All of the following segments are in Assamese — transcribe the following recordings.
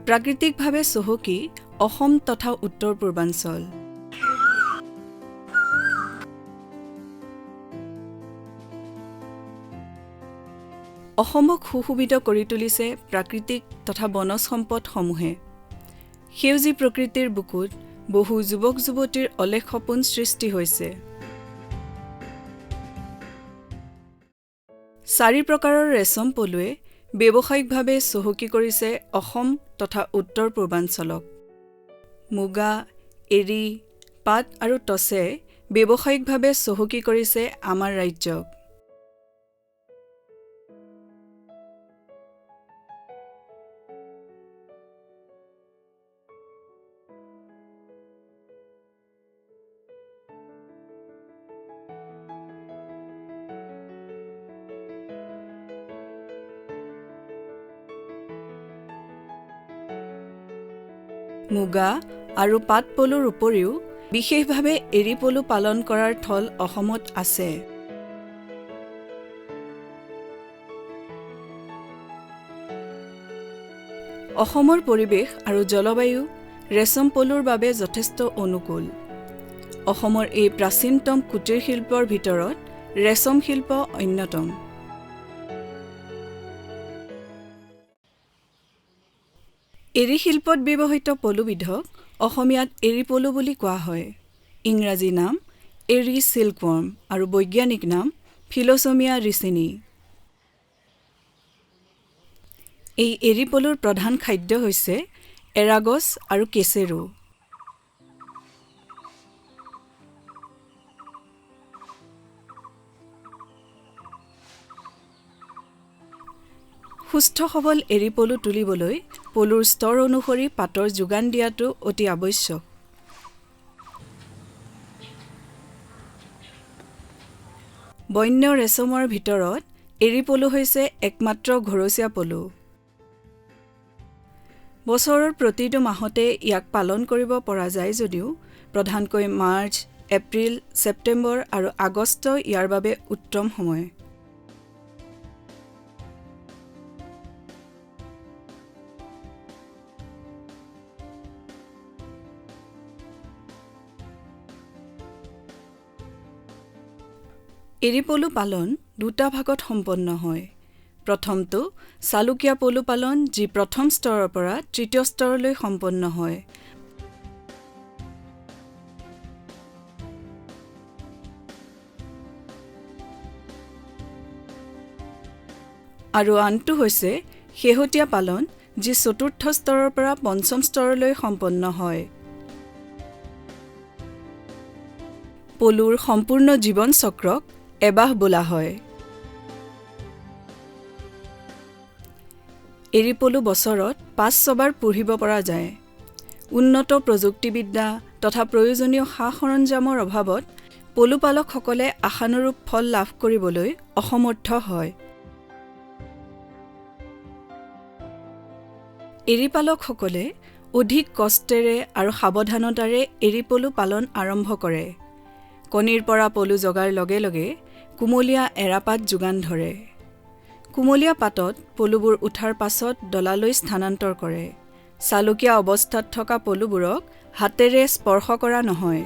প্ৰাকৃতিকভাৱে চহকী অসম তথা উত্তৰ পূৰ্বাঞ্চল। অসমক সুশোভিত কৰি তুলিছে প্ৰাকৃতিক তথা বনজ সম্পদসমূহে। সেউজী প্ৰকৃতিৰ বুকুত বহু যুৱক যুৱতীৰ অলেখ সপোন সৃষ্টি হৈছে। 4 প্ৰকাৰৰ ৰেচম পলুৱে ব্যৱসায়িকভাৱে চহকী কৰিছে অসম তথা উত্তৰ পূৰ্বাঞ্চলক। মুগা, এৰী, পাট আৰু টচে ব্যৱসায়িকভাৱে চহকী কৰিছে আমাৰ ৰাজ্যক। মুগা আৰু পাট পলুৰ উপৰিও বিশেষভাৱে এৰী পলু পালন কৰাৰ থল অসমত আছে। অসমৰ পৰিৱেশ আৰু জলবায়ু ৰেচম পলুৰ বাবে যথেষ্ট অনুকূল। অসমৰ এই প্ৰাচীনতম কুটিৰ শিল্পৰ ভিতৰত ৰেচম শিল্প অন্যতম। এৰী শিল্পত ব্যৱহৃত পলুবিধক অসমীয়াত এৰী পলু বুলি কোৱা হয়। ইংৰাজী নাম এৰী চিল্কৱৰ্ম আৰু বৈজ্ঞানিক নাম ফিল'চমিয়া ৰিচিনি। এই এৰী পলুৰ প্ৰধান খাদ্য হৈছে এৰাগছ আৰু কেচেৰু। সুস্থ সবল এৰী পলু তুলিবলৈ পলুৰ স্তৰ অনুসৰি পাতৰ যোগান দিয়াটো অতি আৱশ্যক। বন্য ৰেচমৰ ভিতৰত এৰী পলু হৈছে একমাত্ৰ ঘৰচীয়া পলু। বছৰৰ প্ৰতিটো মাহতে ইয়াক পালন কৰিব পৰা যায় যদিও প্ৰধানকৈ মাৰ্চ, এপ্ৰিল, ছেপ্টেম্বৰ আৰু আগষ্ট ইয়াৰ বাবে উত্তম সময়। এৰী পলু পালন 2টা ভাগত সম্পন্ন হয়। প্ৰথমটো চালুকীয়া পলু পালন, যি প্ৰথম স্তৰৰ পৰা তৃতীয় স্তৰলৈ সম্পন্ন হয়। আৰু আনটো হৈছে শেহতীয়া পালন, যি চতুৰ্থ স্তৰৰ পৰা পঞ্চম স্তৰলৈ সম্পন্ন হয়। পলুৰ সম্পূৰ্ণ জীৱন চক্ৰক এবাহ বোলা হয়। এৰী পলু বছৰত 5-6 বাৰ পুহিব পৰা যায়। উন্নত প্ৰযুক্তিবিদ্যা তথা প্ৰয়োজনীয় সা-সৰঞ্জামৰ অভাৱত পলুপালকসকলে আশানুৰূপ ফল লাভ কৰিবলৈ অসমৰ্থ হয়। এৰী পালকসকলে অধিক কষ্টেৰে আৰু সাৱধানতাৰে এৰী পলু পালন আৰম্ভ কৰে। কণীৰ পৰা পলু জগাৰ লগে লগে কুমলীয়া এৰাপাত যোগান ধৰে। কুমলীয়া পাতত পলুবোৰ উঠাৰ পাছত ডলালৈ স্থানান্তৰ কৰে। চালুকীয়া অৱস্থাত থকা পলুবোৰক হাতেৰে স্পৰ্শ কৰা নহয়।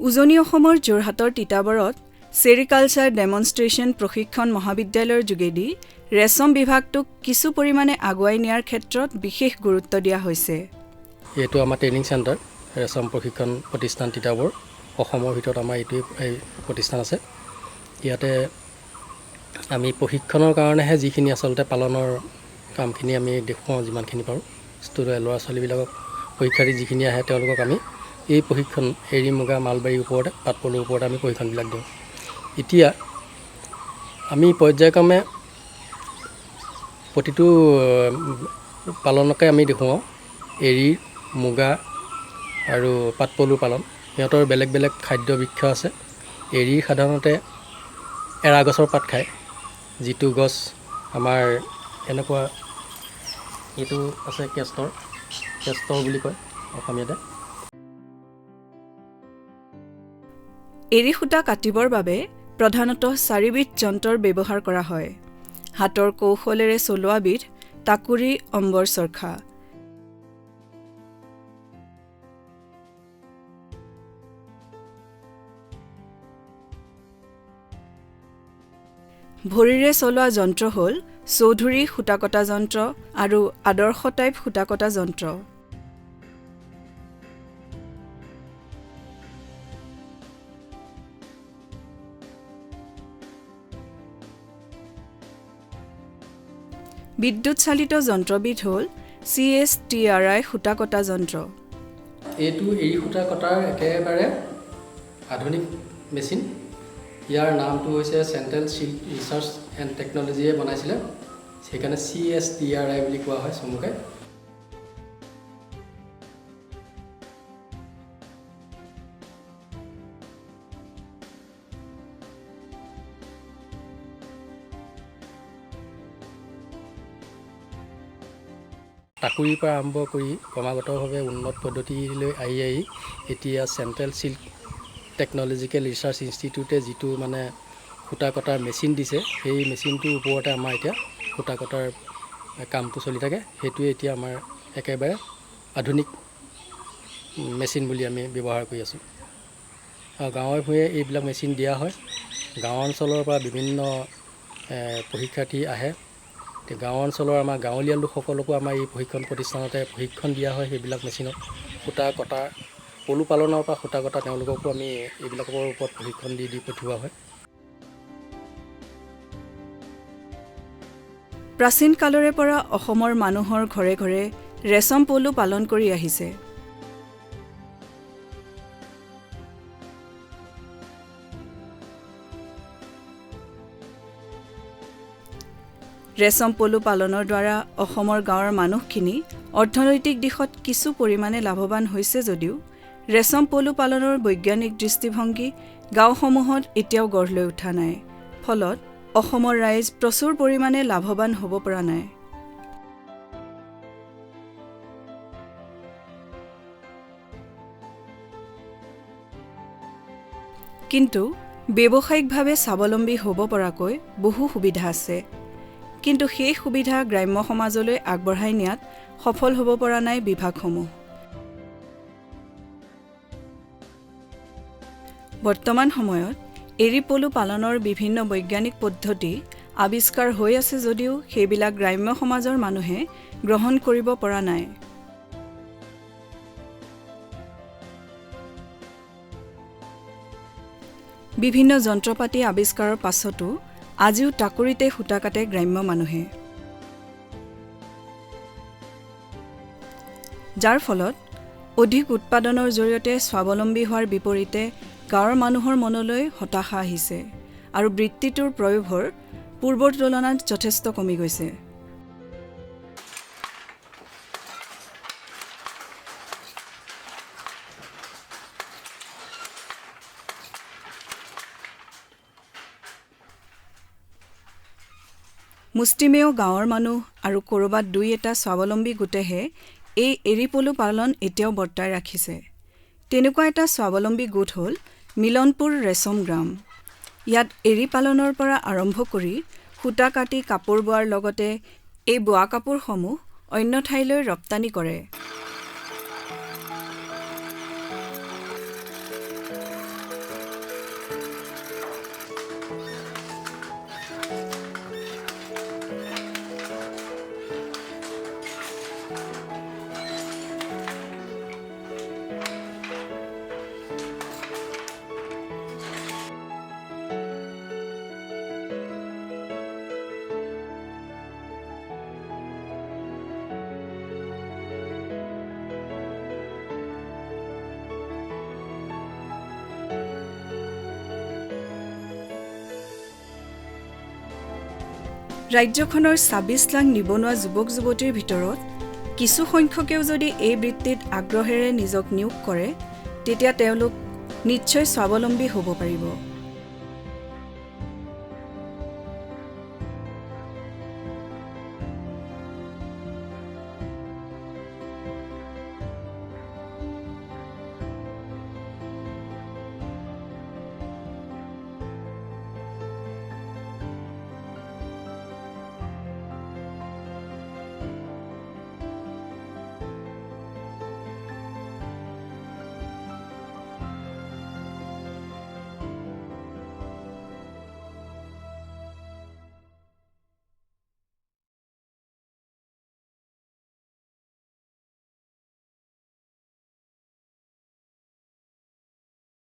উজনি অসমৰ যোৰহাটৰ তিতাবৰত ছেৰিকালচাৰ ডেমনষ্ট্ৰেশ্যন প্ৰশিক্ষণ মহাবিদ্যালয়ৰ যোগেদি ৰেচম বিভাগটোক কিছু পৰিমাণে আগুৱাই নিয়াৰ ক্ষেত্ৰত বিশেষ গুৰুত্ব দিয়া হৈছে। এইটো আমাৰ ট্ৰেইনিং চেণ্টাৰ, ৰেচম প্ৰশিক্ষণ প্ৰতিষ্ঠান তিতাবৰ। অসমৰ ভিতৰত আমাৰ এইটোৱেই প্ৰতিষ্ঠান আছে। ইয়াতে আমি প্ৰশিক্ষণৰ কাৰণেহে যিখিনি আচলতে পালনৰ কামখিনি আমি দেখুৱাওঁ, যিমানখিনি পাৰোঁ। ল'ৰা ছোৱালীবিলাকক পৰীক্ষাৰ্থী যিখিনি আহে তেওঁলোকক আমি এই প্ৰশিক্ষণ এৰী, মুগা, মালবাৰীৰ ওপৰতে, পাট পলুৰ ওপৰতে আমি প্ৰশিক্ষণবিলাক দিওঁ। এতিয়া আমি পৰ্যায়ক্ৰমে প্ৰতিটো পালনকে আমি দেখুৱাওঁ। এৰী, মুগা আৰু পাট পলু পালন, সিহঁতৰ বেলেগ বেলেগ খাদ্য বৃক্ষ আছে। এৰী সাধাৰণতে এৰা গছৰ পাত খায়, যিটো গছ আমাৰ এনেকুৱা, এইটো আছে কেষ্টৰ বুলি কয় অসমীয়াতে। এৰী সূতা কাটিবৰ বাবে প্ৰধানতঃ 4বিধ যন্ত্ৰৰ ব্যৱহাৰ কৰা হয়। হাতৰ কৌশলেৰে চলোৱাবিধ টাকুৰি অম্বৰ চৰখা। ভৰিৰে চলোৱা যন্ত্ৰ হ'ল চৌধুৰী সূতা কটা যন্ত্ৰ আৰু আদৰ্শ টাইপ সূতা কটা যন্ত্ৰ। বিদ্যুৎ চালিত যন্ত্ৰবিধ হ'ল CSTRI সূতা কটা যন্ত্ৰ। এইটো এৰী সূতা কটাৰ একেবাৰে আধুনিক মেচিন। ইয়াৰ নামটো হৈছে চেণ্ট্ৰেল চিল্ক ৰিচাৰ্চ এণ্ড টেকন'লজিয়ে বনাইছিলে, সেইকাৰণে CSTRI বুলি কোৱা হয় চমুকৈ। টাকুৰিৰ পৰা আৰম্ভ কৰি ক্ৰমাগতভাৱে উন্নত পদ্ধতিলৈ আহি এতিয়া চেণ্ট্ৰেল চিল্ক টেকন'লজিকেল ৰিচাৰ্চ ইনষ্টিটিউটে যিটো মানে সূতা কটাৰ মেচিন দিছে, সেই মেচিনটোৰ ওপৰতে আমাৰ এতিয়া সূতা কটাৰ কামটো চলি থাকে। সেইটোৱে এতিয়া আমাৰ একেবাৰে আধুনিক মেচিন বুলি আমি ব্যৱহাৰ কৰি আছোঁ। আৰু গাঁৱে ভূঞে এইবিলাক মেচিন দিয়া হয়। গাঁও অঞ্চলৰ পৰা বিভিন্ন প্ৰশিক্ষাৰ্থী আহে। গাঁও অঞ্চলৰ আমাৰ গাঁৱলীয়া লোকসকলকো আমাৰ এই প্ৰশিক্ষণ প্ৰতিষ্ঠানতে প্ৰশিক্ষণ দিয়া হয়। সেইবিলাক মেচিনত সূতা কটা, পলু পালনৰ পৰা সূতা কটা, তেওঁলোককো আমি এইবিলাকৰ ওপৰত প্ৰশিক্ষণ দি পঠিওৱা হয়। প্ৰাচীন কালৰে পৰা অসমৰ মানুহৰ ঘৰে ঘৰে ৰেচম পলু পালন কৰি আহিছে। ৰেচম পলু পালনৰ দ্বাৰা অসমৰ গাঁৱৰ মানুহখিনি অৰ্থনৈতিক দিশত কিছু পৰিমাণে লাভৱান হৈছে যদিও ৰেচম পলু পালনৰ বৈজ্ঞানিক দৃষ্টিভংগী গাঁওসমূহত এতিয়াও গঢ় লৈ উঠা নাই। ফলত অসমৰ ৰাইজ প্ৰচুৰ পৰিমাণে লাভৱান হ'ব পৰা নাই। কিন্তু ব্যৱসায়িকভাৱে স্বাৱলম্বী হ'ব পৰাকৈ বহু সুবিধা আছে। কিন্তু সেই সুবিধা গ্ৰাম্য সমাজলৈ আগবঢ়াই নিয়াত সফল হ'ব পৰা নাই বিভাগসমূহ। বৰ্তমান সময়ত এৰী পলু পালনৰ বিভিন্ন বৈজ্ঞানিক পদ্ধতি আৱিষ্কাৰ হৈ আছে যদিও সেইবিলাক গ্ৰাম্য সমাজৰ মানুহে গ্ৰহণ কৰিব পৰা নাই। বিভিন্ন যন্ত্ৰপাতি আৱিষ্কাৰৰ পাছতো আজিও টাকুৰিতে সূতা কাটে গ্ৰাম্য মানুহে। যাৰ ফলত অধিক উৎপাদনৰ জৰিয়তে স্বাৱলম্বী হোৱাৰ বিপৰীতে গাঁৱৰ মানুহৰ মনলৈ হতাশা আহিছে আৰু বৃত্তিটোৰ প্ৰয়োভৰ পূৰ্বৰ তুলনাত যথেষ্ট কমি গৈছে। মুষ্টিমেয় গাঁৱৰ মানুহ আৰু ক'ৰবাত দুই এটা স্বাৱলম্বী গোটেহে এই এৰী পলু পালন এতিয়াও বৰ্তাই ৰাখিছে। তেনেকুৱা এটা স্বাৱলম্বী গোট হ'ল মিলনপুৰ ৰেচম গ্ৰাম। ইয়াত এৰী পালনৰ পৰা আৰম্ভ কৰি সূতা কাটি কাপোৰ বোৱাৰ লগতে এই বোৱা কাপোৰসমূহ অন্য ঠাইলৈ ৰপ্তানি কৰে। ৰাজ্যখনৰ ২৬ লাখ নিবনুৱা যুৱক যুৱতীৰ ভিতৰত কিছু সংখ্যকেও যদি এই বৃত্তিত আগ্ৰহেৰে নিজক নিয়োগ কৰে, তেতিয়া তেওঁলোক নিশ্চয় স্বাৱলম্বী হ'ব পাৰিব।